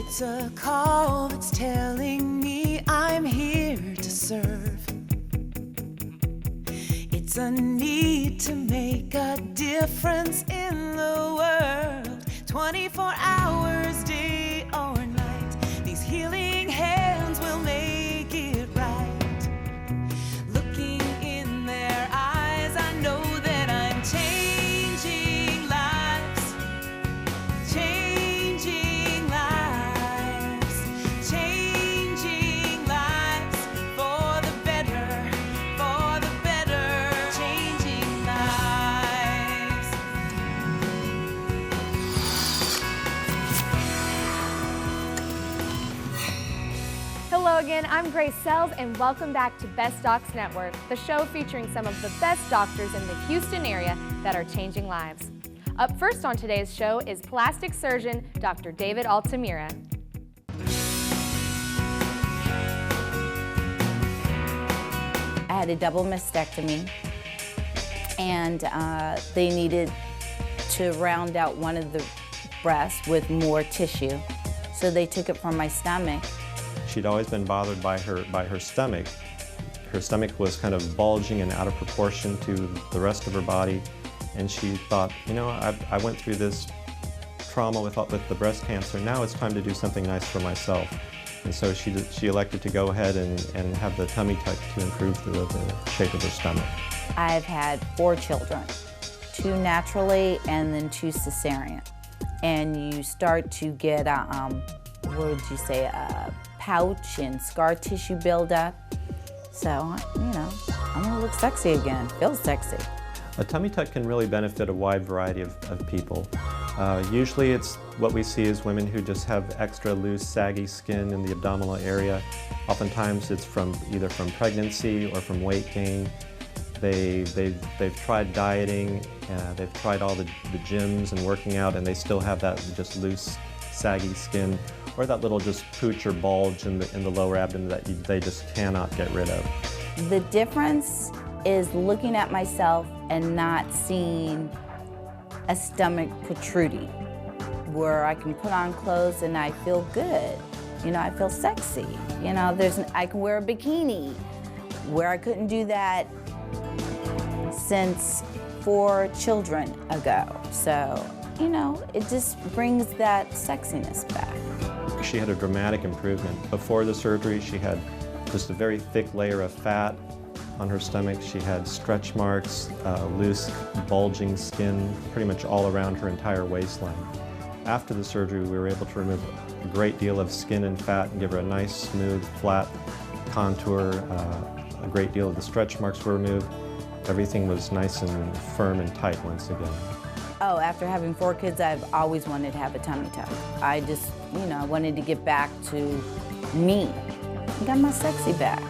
It's a call that's telling me I'm here to serve. It's a need to make a difference in the world. 24 hours, day or night, these healing hands will make it right. Looking in their eyes, I know that I'm changing lives. Changing lives. Changing lives for the better. For the better. Changing lives. Hello again, I'm Grace Sells and welcome back to Best Docs Network, the show featuring some of the best doctors in the Houston area that are changing lives. Up first on today's show is plastic surgeon Dr. David Altamira. I had a double mastectomy, and they needed to round out one of the breasts with more tissue, so they took it from my stomach. She'd always been bothered by her stomach. Her stomach was kind of bulging and out of proportion to the rest of her body, and she thought, you know, I went through this trauma with the breast cancer. Now it's time to do something nice for myself. And so she elected to go ahead and have the tummy tuck to improve the shape of her stomach. I've had 4 children, 2 naturally and then 2 cesarean. And you start to get a pouch and scar tissue buildup. So, you know, I'm gonna look sexy again, feel sexy. A tummy tuck can really benefit a wide variety of people. Usually it's what we see is women who just have extra loose, saggy skin in the abdominal area. Oftentimes it's either from pregnancy or from weight gain. They've tried dieting, they've tried all the gyms and working out, and they still have that just loose, saggy skin, or that little just pooch or bulge in the lower abdomen that they just cannot get rid of. The difference is looking at myself and not seeing a stomach protruding, where I can put on clothes and I feel good. You know, I feel sexy. You know, I can wear a bikini, where I couldn't do that since 4 children ago. So, you know, it just brings that sexiness back. She had a dramatic improvement. Before the surgery, she had just a very thick layer of fat on her stomach. She had stretch marks, loose, bulging skin, pretty much all around her entire waistline. After the surgery, we were able to remove a great deal of skin and fat and give her a nice, smooth, flat contour. A great deal of the stretch marks were removed. Everything was nice and firm and tight once again. Oh, after having 4 kids, I've always wanted to have a tummy tuck. I just, you know, I wanted to get back to me. I got my sexy back.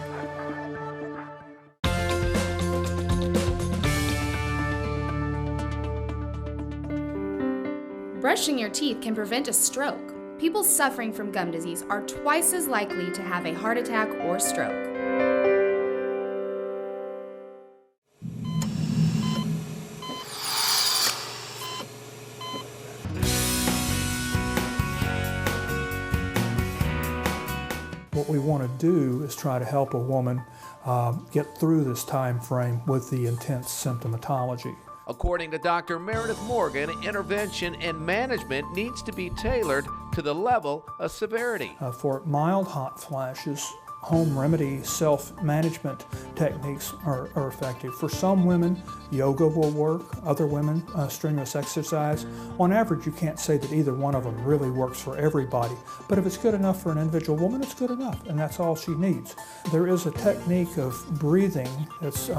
Brushing your teeth can prevent a stroke. People suffering from gum disease are twice as likely to have a heart attack or stroke. What we want to do is try to help a woman get through this time frame with the intense symptomatology. According to Dr. Meredith Morgan, intervention and management needs to be tailored to the level of severity. For mild hot flashes, home remedy self-management techniques are effective. For some women, yoga will work. Other women, strenuous exercise. On average, you can't say that either one of them really works for everybody, but if it's good enough for an individual woman, it's good enough, and that's all she needs. There is a technique of breathing that's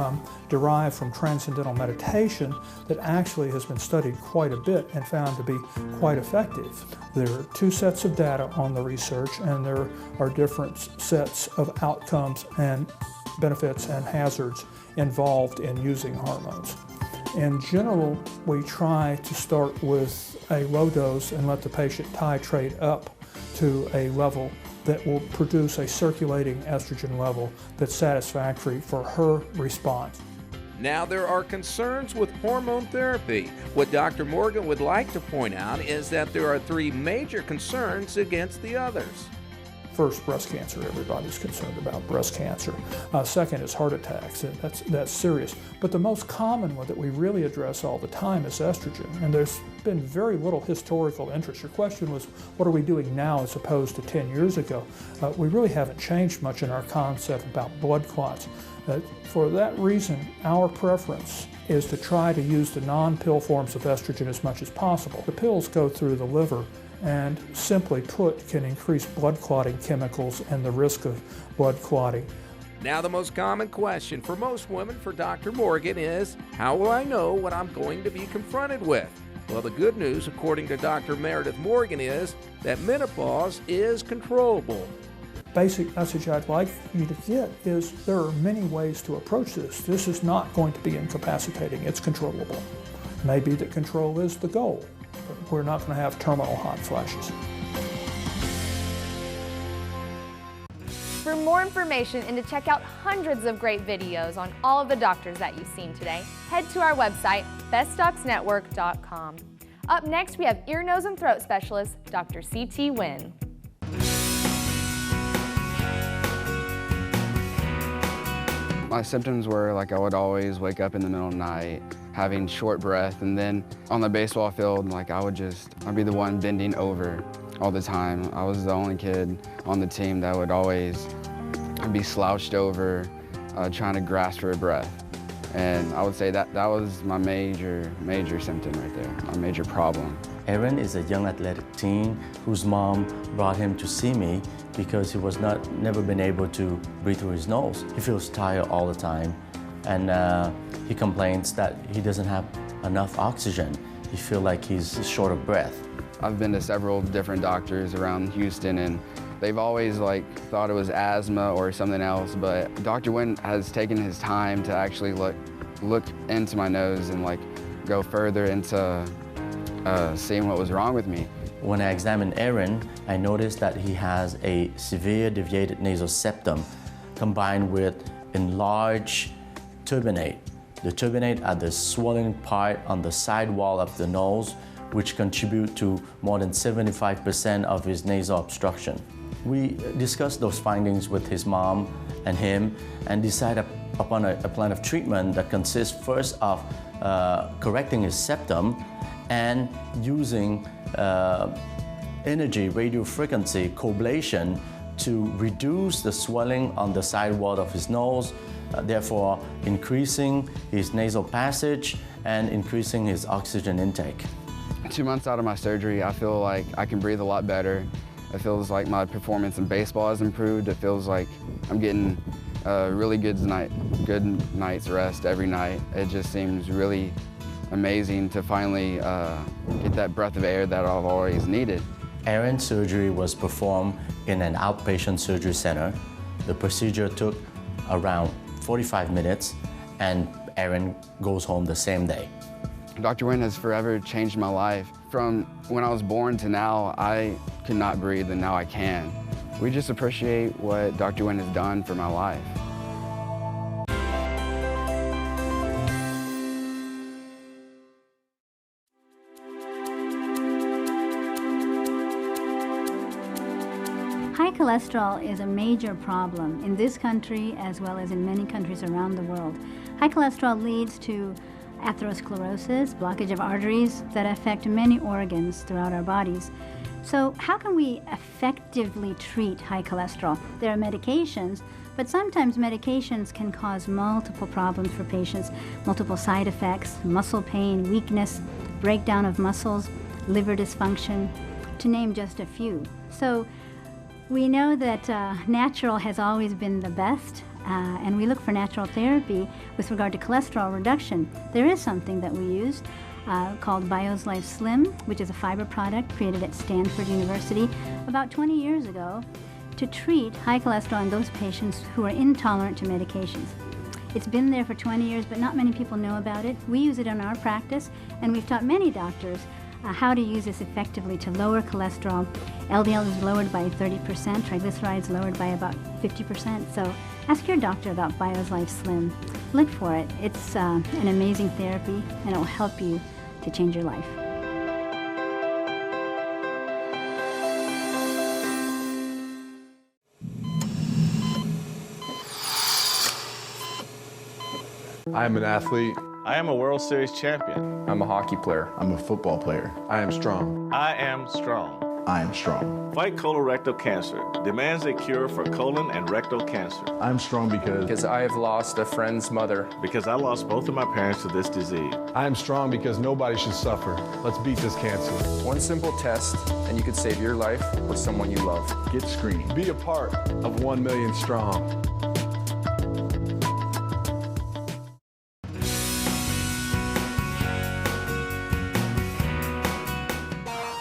derived from transcendental meditation that actually has been studied quite a bit and found to be quite effective. There are 2 sets of data on the research, and there are different sets of outcomes and benefits and hazards involved in using hormones. In general, we try to start with a low dose and let the patient titrate up to a level that will produce a circulating estrogen level that's satisfactory for her response. Now there are concerns with hormone therapy. What Dr. Morgan would like to point out is that there are 3 major concerns against the others. First, breast cancer. Everybody's concerned about breast cancer. Second is heart attacks. That's serious. But the most common one that we really address all the time is estrogen. And there's been very little historical interest. Your question was, what are we doing now as opposed to 10 years ago? We really haven't changed much in our concept about blood clots. For that reason, our preference is to try to use the non-pill forms of estrogen as much as possible. The pills go through the liver and simply put can increase blood clotting chemicals and the risk of blood clotting. Now the most common question for most women for Dr. Morgan is, how will I know what I'm going to be confronted with? Well, the good news, according to Dr. Meredith Morgan, is that menopause is controllable. Basic message I'd like you to get is there are many ways to approach this. This is not going to be incapacitating. It's controllable. Maybe that control is the goal, but we're not going to have terminal hot flashes. For more information and to check out hundreds of great videos on all of the doctors that you've seen today, head to our website, bestdocsnetwork.com. Up next, we have ear, nose, and throat specialist, Dr. C.T. Nguyen. My symptoms were like I would always wake up in the middle of the night, having short breath, and then on the baseball field, like I'd be the one bending over all the time. I was the only kid on the team that would always be slouched over, trying to grasp for a breath. And I would say that was my major symptom right there, my major problem. Aaron is a young athletic teen whose mom brought him to see me because he was never been able to breathe through his nose. He feels tired all the time, and he complains that he doesn't have enough oxygen. He feels like he's short of breath. I've been to several different doctors around Houston, and they've always thought it was asthma or something else, but Dr. Nguyen has taken his time to actually look into my nose and go further into seeing what was wrong with me. When I examined Aaron, I noticed that he has a severe deviated nasal septum combined with enlarged turbinate. The turbinate are the swollen part on the side wall of the nose, which contribute to more than 75% of his nasal obstruction. We discussed those findings with his mom and him and decided upon a plan of treatment that consists first of correcting his septum and using energy radiofrequency coblation to reduce the swelling on the side wall of his nose, therefore increasing his nasal passage and increasing his oxygen intake. 2 months out of my surgery, I feel like I can breathe a lot better. It feels like my performance in baseball has improved. It feels like I'm getting really good night's rest every night. It just seems really amazing to finally get that breath of air that I've always needed. Aaron's surgery was performed in an outpatient surgery center. The procedure took around 45 minutes, and Aaron goes home the same day. Dr. Nguyen has forever changed my life. From when I was born to now, I could not breathe, and now I can. We just appreciate what Dr. Nguyen has done for my life. High cholesterol is a major problem in this country as well as in many countries around the world. High cholesterol leads to atherosclerosis, blockage of arteries that affect many organs throughout our bodies. So how can we effectively treat high cholesterol? There are medications, but sometimes medications can cause multiple problems for patients, multiple side effects, muscle pain, weakness, breakdown of muscles, liver dysfunction, to name just a few. So we know that natural has always been the best, and we look for natural therapy with regard to cholesterol reduction. There is something that we used called Bio's Life Slim, which is a fiber product created at Stanford University about 20 years ago to treat high cholesterol in those patients who are intolerant to medications. It's been there for 20 years, but not many people know about it. We use it in our practice, and we've taught many doctors how to use this effectively to lower cholesterol. LDL is lowered by 30%, triglycerides lowered by about 50%, so Ask your doctor about BioLife Slim. Look for it. It's an amazing therapy, and it will help you to change your life. I'm an athlete. I am a World Series champion. I'm a hockey player. I'm a football player. I am strong. I am strong. I am strong. Fight colorectal cancer. Demands a cure for colon and rectal cancer. I'm strong because I have lost a friend's mother. Because I lost both of my parents to this disease. I am strong because nobody should suffer. Let's beat this cancer. One simple test, and you could save your life or someone you love. Get screened. Be a part of 1 million strong.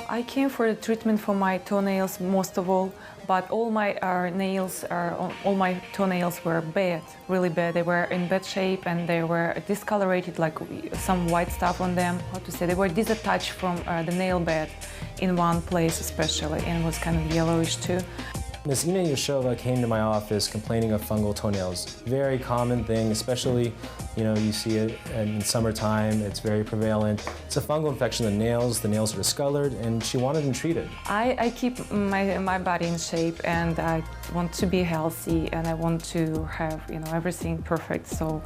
I came for the treatment for my toenails most of all, but all my all my toenails were bad, really bad. They were in bad shape and they were discolorated, like some white stuff on them. How to say? They were disattached from the nail bed in one place especially, and was kind of yellowish too. Ms. Ina Yashova came to my office complaining of fungal toenails. Very common thing, especially, you see it in summertime. It's very prevalent. It's a fungal infection of the nails. The nails are discolored, and she wanted them treated. I keep my body in shape, and I want to be healthy, and I want to have, everything perfect. So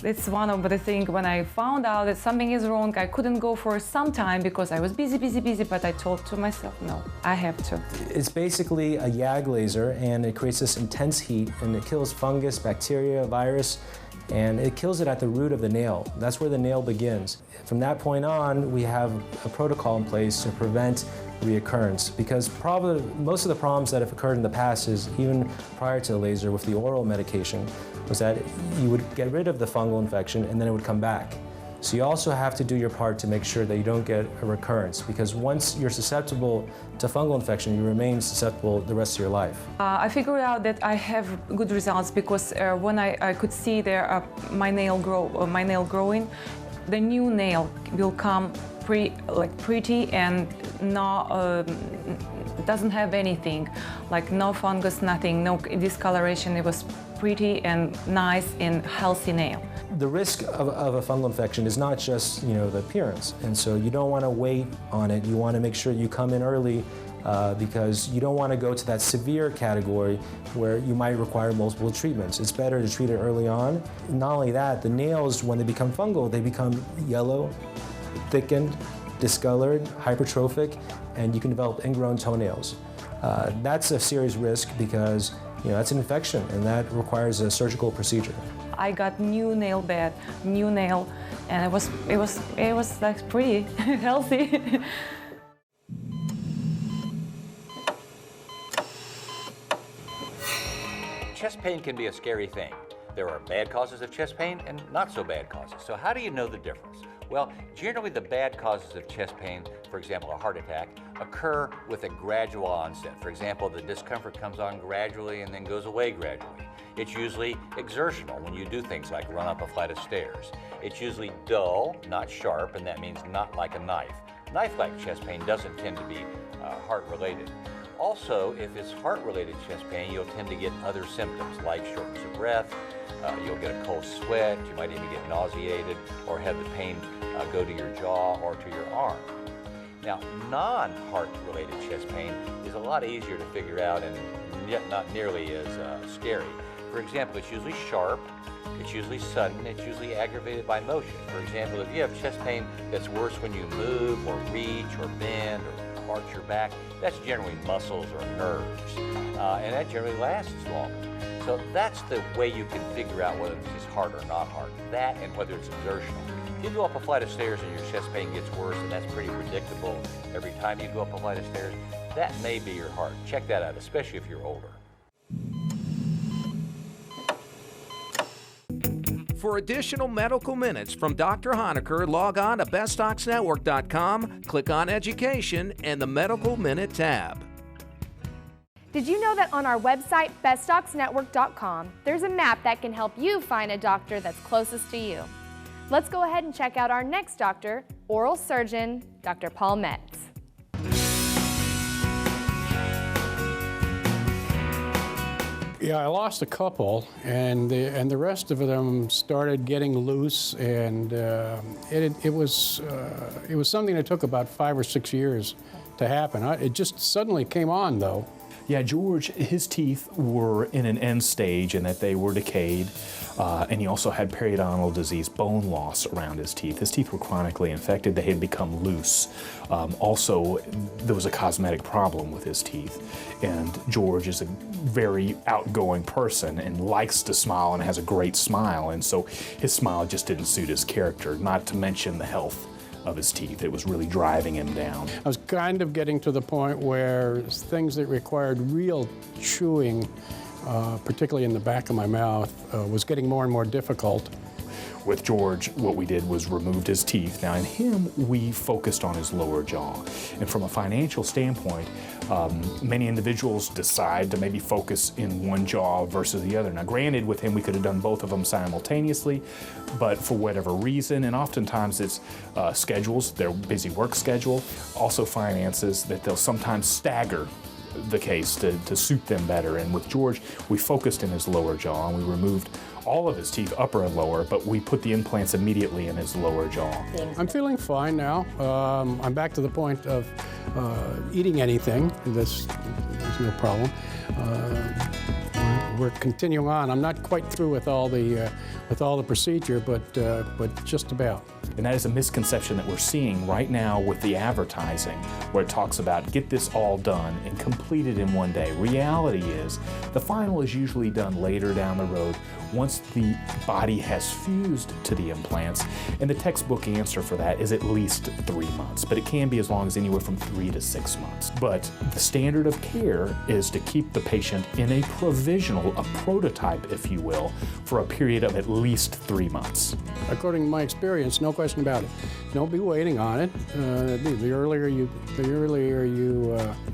it's one of the things when I found out that something is wrong, I couldn't go for some time because I was busy, but I told to myself, no, I have to. It's basically a YAG laser, and it creates this intense heat, and it kills fungus, bacteria, virus, and it kills it at the root of the nail. That's where the nail begins. From that point on, we have a protocol in place to prevent reoccurrence, because probably most of the problems that have occurred in the past is even prior to the laser with the oral medication was that you would get rid of the fungal infection and then it would come back. So you also have to do your part to make sure that you don't get a recurrence, because once you're susceptible to fungal infection, you remain susceptible the rest of your life. I figured out that I have good results because when I could see there my nail growing, the new nail will come pretty and doesn't have anything, like no fungus, nothing, no discoloration. It was pretty and nice and healthy nail. The risk of a fungal infection is not just the appearance, and so you don't want to wait on it. You want to make sure you come in early because you don't want to go to that severe category where you might require multiple treatments. It's better to treat it early on. Not only that, the nails, when they become fungal, they become yellow, thickened, discolored, hypertrophic, and you can develop ingrown toenails. That's a serious risk because that's an infection, and that requires a surgical procedure. I got new nail bed, new nail, and it was like pretty healthy. Chest pain can be a scary thing. There are bad causes of chest pain and not so bad causes. So how do you know the difference? Well, generally the bad causes of chest pain, for example, a heart attack, occur with a gradual onset. For example, the discomfort comes on gradually and then goes away gradually. It's usually exertional when you do things like run up a flight of stairs. It's usually dull, not sharp, and that means not like a knife. Knife-like chest pain doesn't tend to be heart-related. Also, if it's heart-related chest pain, you'll tend to get other symptoms like shortness of breath, you'll get a cold sweat, you might even get nauseated or have the pain go to your jaw or to your arm. Now, non-heart related chest pain is a lot easier to figure out and yet not nearly as scary. For example, it's usually sharp, it's usually sudden, it's usually aggravated by motion. For example, if you have chest pain that's worse when you move or reach or bend or arch your back, that's generally muscles or nerves, and that generally lasts longer. So that's the way you can figure out whether this is heart or not heart, that and whether it's exertional. If you go up a flight of stairs and your chest pain gets worse, and that's pretty predictable every time you go up a flight of stairs, that may be your heart. Check that out, especially if you're older. For additional medical minutes from Dr. Honaker, log on to bestdocsnetwork.com, click on Education and the Medical Minute tab. Did you know that on our website, bestdocsnetwork.com, there's a map that can help you find a doctor that's closest to you? Let's go ahead and check out our next doctor, oral surgeon, Dr. Paul Metz. Yeah, I lost a couple, and the rest of them started getting loose, and it was something that took about 5 or 6 years to happen. It just suddenly came on, though. Yeah, George, his teeth were in an end stage and that they were decayed, and he also had periodontal disease, bone loss around his teeth. His teeth were chronically infected. They had become loose. Also, there was a cosmetic problem with his teeth, and George is a very outgoing person and likes to smile and has a great smile, and so his smile just didn't suit his character, not to mention the health of his teeth. It was really driving him down. I was kind of getting to the point where things that required real chewing, particularly in the back of my mouth, was getting more and more difficult. With George, what we did was removed his teeth. Now in him, we focused on his lower jaw. And from a financial standpoint, many individuals decide to maybe focus in one jaw versus the other. Now granted, with him, we could have done both of them simultaneously, but for whatever reason, and oftentimes it's schedules, their busy work schedule, also finances, that they'll sometimes stagger the case to suit them better. And with George, we focused in his lower jaw, and we removed all of his teeth, upper and lower, but we put the implants immediately in his lower jaw. I'm feeling fine now. I'm back to the point of eating anything. There's no problem. We're continuing on. I'm not quite through with all the procedure, but just about. And that is a misconception that we're seeing right now with the advertising, where it talks about get this all done and completed in one day. Reality is the final is usually done later down the road once the body has fused to the implants, and the textbook answer for that is at least 3 months, but it can be as long as anywhere from 3 to 6 months. But the standard of care is to keep the patient in a provisional, a prototype, if you will, for a period of at least 3 months. According to my experience, no question about it. Don't be waiting on it. The earlier you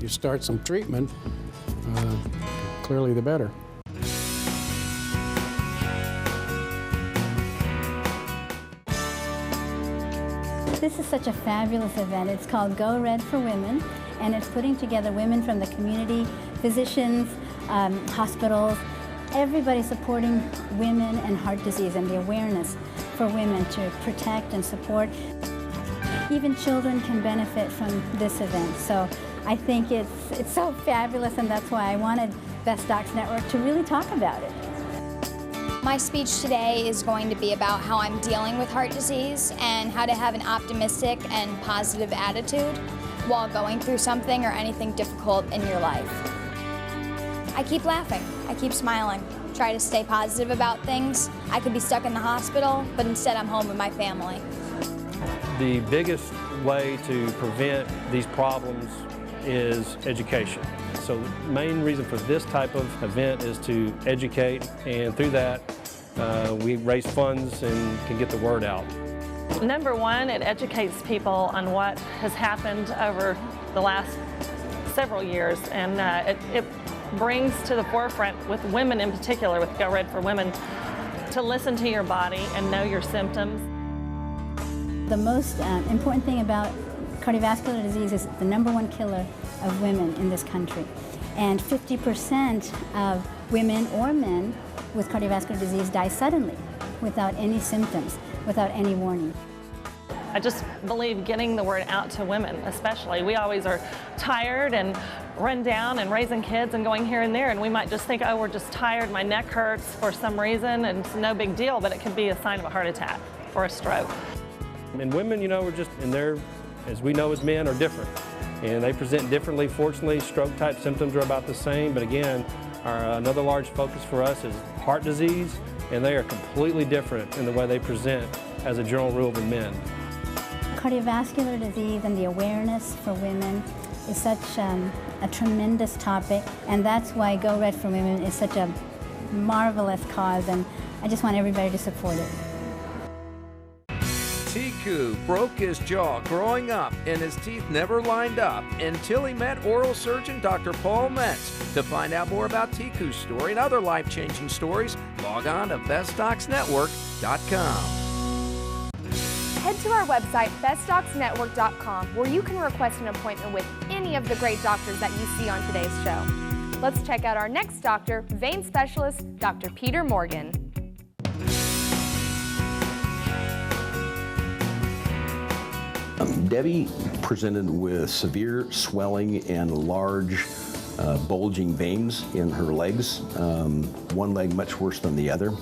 start some treatment, clearly the better. This is such a fabulous event. It's called Go Red for Women, and it's putting together women from the community, physicians, hospitals, everybody supporting women and heart disease and the awareness for women to protect and support. Even children can benefit from this event. So I think it's so fabulous, and that's why I wanted Best Docs Network to really talk about it. My speech today is going to be about how I'm dealing with heart disease and how to have an optimistic and positive attitude while going through something or anything difficult in your life. I keep laughing, I keep smiling, try to stay positive about things. I could be stuck in the hospital, but instead I'm home with my family. The biggest way to prevent these problems is education. So the main reason for this type of event is to educate, and through that we raise funds and can get the word out. Number one, it educates people on what has happened over the last several years, and it brings to the forefront, with women in particular, with Go Red for Women, to listen to your body and know your symptoms. The most important thing about cardiovascular disease is the #1 killer of women in this country. And 50% of women or men with cardiovascular disease die suddenly, without any symptoms, without any warning. I just believe getting the word out to women, especially. We always are tired and run down and raising kids and going here and there, and we might just think, oh, we're just tired, my neck hurts for some reason, and it's no big deal, but it could be a sign of a heart attack or a stroke. And women, you know, are just, and they're, as we know as men, are different. And they present differently. Fortunately, stroke-type symptoms are about the same, but again, another large focus for us is heart disease, and they are completely different in the way they present as a general rule than men. Cardiovascular disease and the awareness for women is such a tremendous topic, and that's why Go Red for Women is such a marvelous cause, and I just want everybody to support it. Tiku broke his jaw growing up, and his teeth never lined up until he met oral surgeon Dr. Paul Metz. To find out more about Tiku's story and other life-changing stories, log on to bestdocsnetwork.com. Head to our website, bestdocsnetwork.com, where you can request an appointment with any of the great doctors that you see on today's show. Let's check out our next doctor, vein specialist, Dr. Peter Morgan. Debbie presented with severe swelling and large bulging veins in her legs, one leg much worse than the other.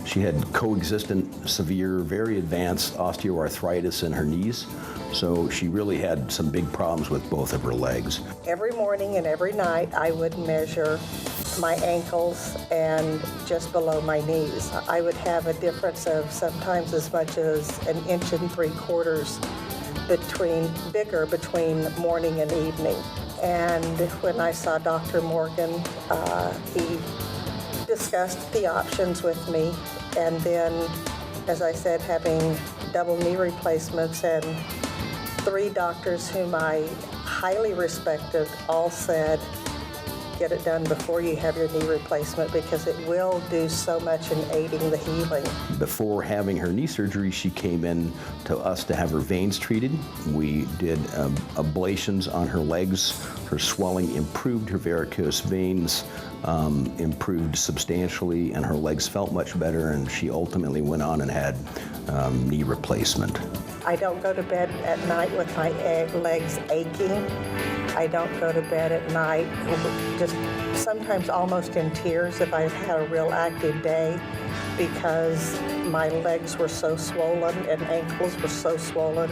She had coexistent, severe, very advanced osteoarthritis in her knees, so she really had some big problems with both of her legs. Every morning and every night I would measure my ankles and just below my knees. I would have a difference of sometimes as much as 1 3/4 inches between morning and evening. And when I saw Dr. Morgan, he discussed the options with me. And then, as I said, having double knee replacements, and 3 doctors whom I highly respected all said, get it done before you have your knee replacement because it will do so much in aiding the healing. Before having her knee surgery, she came in to us to have her veins treated. We did ablations on her legs. Her swelling improved, her varicose veins improved substantially, and her legs felt much better, and she ultimately went on and had knee replacement. I don't go to bed at night with my legs aching. I don't go to bed at night just sometimes almost in tears if I've had a real active day because my legs were so swollen and ankles were so swollen,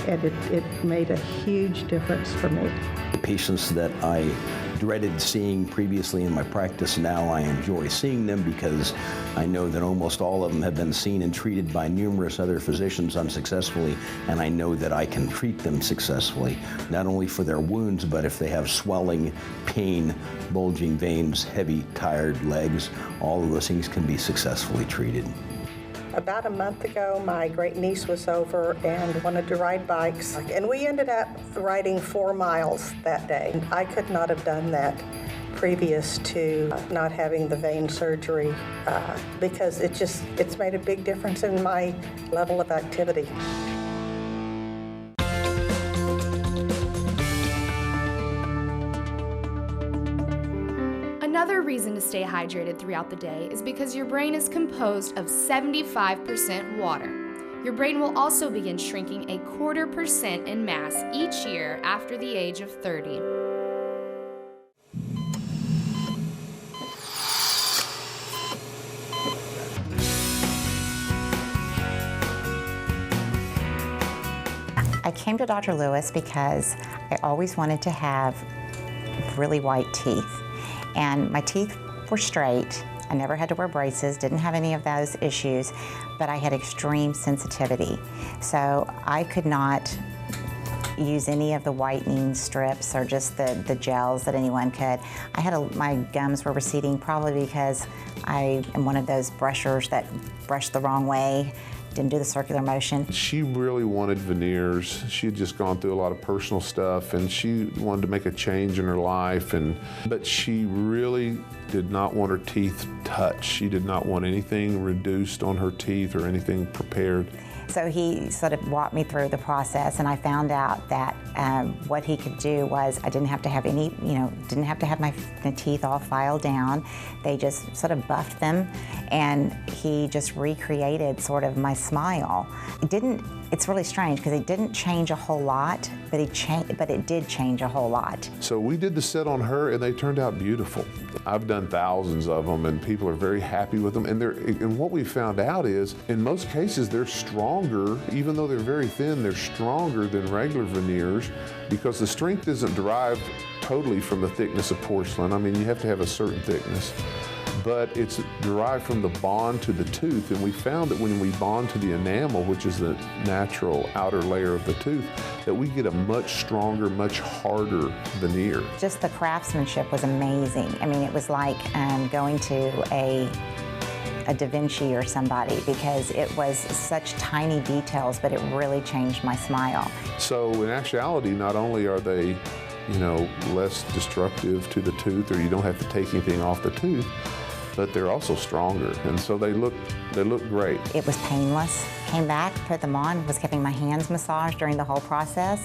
and it made a huge difference for me. The patients that I dreaded seeing previously in my practice, now I enjoy seeing them because I know that almost all of them have been seen and treated by numerous other physicians unsuccessfully, and I know that I can treat them successfully, not only for their wounds, but if they have swelling, pain, bulging veins, heavy, tired legs, all of those things can be successfully treated. About a month ago, my great niece was over and wanted to ride bikes, and we ended up riding 4 miles that day. I could not have done that previous to not having the vein surgery because it's made a big difference in my level of activity. Another reason to stay hydrated throughout the day is because your brain is composed of 75% water. Your brain will also begin shrinking 0.25% in mass each year after the age of 30. I came to Dr. Lewis because I always wanted to have really white teeth. And my teeth were straight. I never had to wear braces, didn't have any of those issues, but I had extreme sensitivity. So I could not use any of the whitening strips or just the gels that anyone could. My gums were receding probably because I am one of those brushers that brush the wrong way, didn't do the circular motion. She really wanted veneers. She had just gone through a lot of personal stuff and she wanted to make a change in her life, but she really did not want her teeth touched. She did not want anything reduced on her teeth or anything prepared. So he sort of walked me through the process, and I found out that what he could do was I didn't have to have any, didn't have to have my teeth all filed down. They just sort of buffed them, and he just recreated sort of my smile. It's really strange because it didn't change a whole lot, but it did change a whole lot. So we did the set on her and they turned out beautiful. I've done thousands of them and people are very happy with them. And what we found out is, in most cases, they're stronger, even though they're very thin, they're stronger than regular veneers because the strength isn't derived totally from the thickness of porcelain. I mean, you have to have a certain thickness. But it's derived from the bond to the tooth, and we found that when we bond to the enamel, which is the natural outer layer of the tooth, that we get a much stronger, much harder veneer. Just the craftsmanship was amazing. I mean, it was like going to a Da Vinci or somebody because it was such tiny details, but it really changed my smile. So in actuality, not only are they less destructive to the tooth, or you don't have to take anything off the tooth, but they're also stronger, and so they look great. It was painless. Came back, put them on, was getting my hands massaged during the whole process,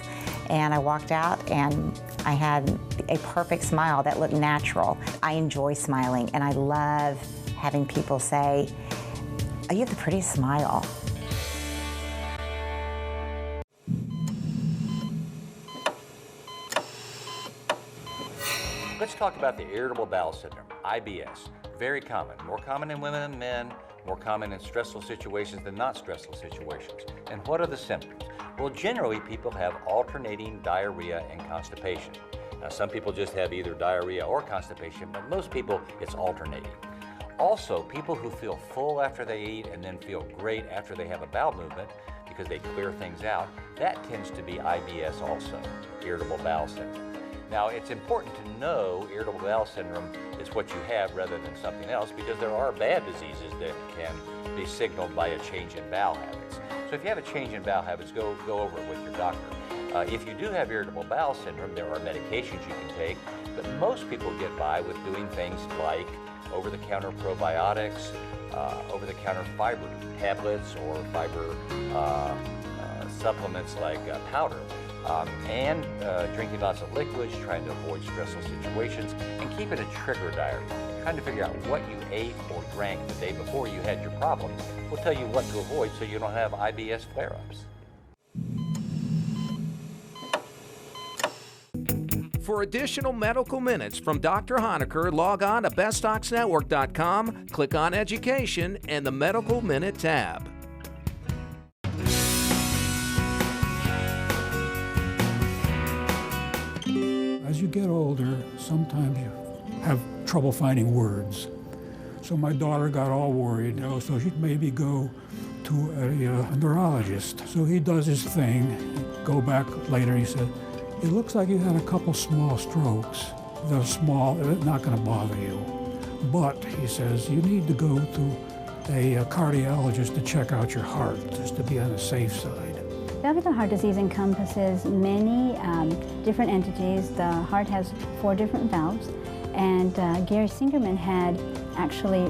and I walked out and I had a perfect smile that looked natural. I enjoy smiling, and I love having people say, "Oh, you have the prettiest smile." Let's talk about the irritable bowel syndrome, IBS. Very common, more common in women than men, more common in stressful situations than not stressful situations. And what are the symptoms? Well, generally people have alternating diarrhea and constipation. Now, some people just have either diarrhea or constipation, but most people it's alternating. Also, people who feel full after they eat and then feel great after they have a bowel movement because they clear things out, that tends to be IBS also, irritable bowel syndrome. Now, it's important to know irritable bowel syndrome is what you have rather than something else, because there are bad diseases that can be signaled by a change in bowel habits. So if you have a change in bowel habits, go over it with your doctor. If you do have irritable bowel syndrome, there are medications you can take, but most people get by with doing things like over-the-counter probiotics, over-the-counter fiber tablets or fiber supplements like powder. And drinking lots of liquids, trying to avoid stressful situations, and keeping a trigger diary. Trying to figure out what you ate or drank the day before you had your problem will tell you what to avoid so you don't have IBS flare-ups. For additional medical minutes from Dr. Honaker, log on to bestdocsnetwork.com, click on Education and the Medical Minute tab. As you get older, sometimes you have trouble finding words. So my daughter got all worried, so she'd maybe go to a neurologist. So he does his thing, go back later, he said, "It looks like you had a couple small strokes. They're small, they're not gonna bother you. But," he says, "you need to go to a cardiologist to check out your heart, just to be on the safe side." Valvular heart disease encompasses many different entities. The heart has 4 different valves, and Gary Singerman had actually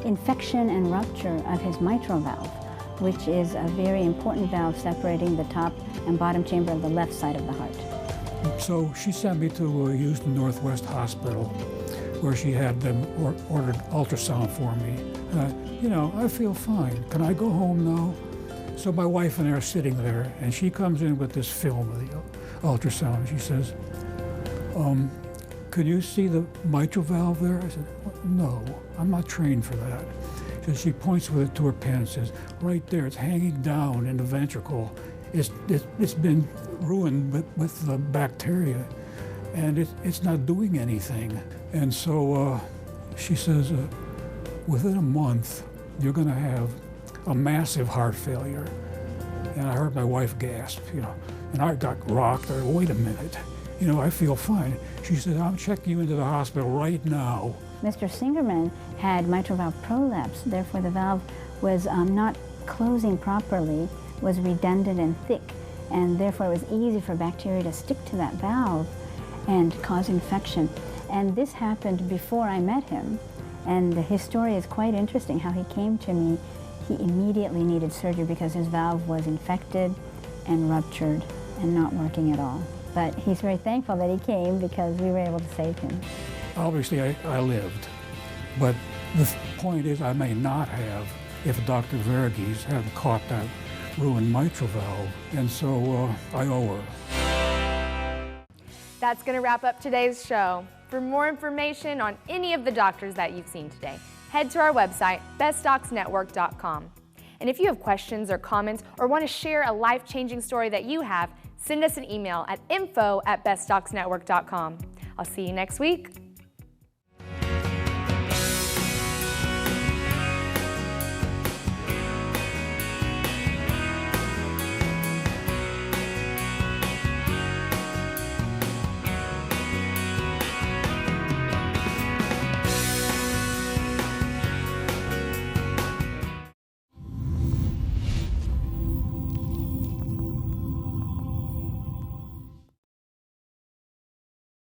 infection and rupture of his mitral valve, which is a very important valve separating the top and bottom chamber of the left side of the heart. So she sent me to Houston Northwest Hospital, where she had them ordered ultrasound for me. I feel fine. Can I go home now? So my wife and I are sitting there, and she comes in with this film of the ultrasound. She says, "Can you see the mitral valve there?" I said, "No, I'm not trained for that." So she points with it to her pen and says, "Right there, it's hanging down in the ventricle. It's been ruined with the bacteria, and it's not doing anything." And so she says, "Within a month, you're going to have a massive heart failure." And I heard my wife gasp, and I got rocked. I said, "Wait a minute, I feel fine." She said, "I'm checking you into the hospital right now." Mr. Singerman had mitral valve prolapse, therefore the valve was not closing properly, was redundant and thick, and therefore it was easy for bacteria to stick to that valve and cause infection. And this happened before I met him, and his story is quite interesting, how he came to me. He immediately needed surgery because his valve was infected and ruptured and not working at all. But he's very thankful that he came because we were able to save him. Obviously, I lived, but the point is I may not have if Dr. Varughese hadn't caught that ruined mitral valve, and so I owe her. That's going to wrap up today's show. For more information on any of the doctors that you've seen today, head to our website, bestdocsnetwork.com. And if you have questions or comments or want to share a life-changing story that you have, send us an email at info@bestdocsnetwork.com. I'll see you next week.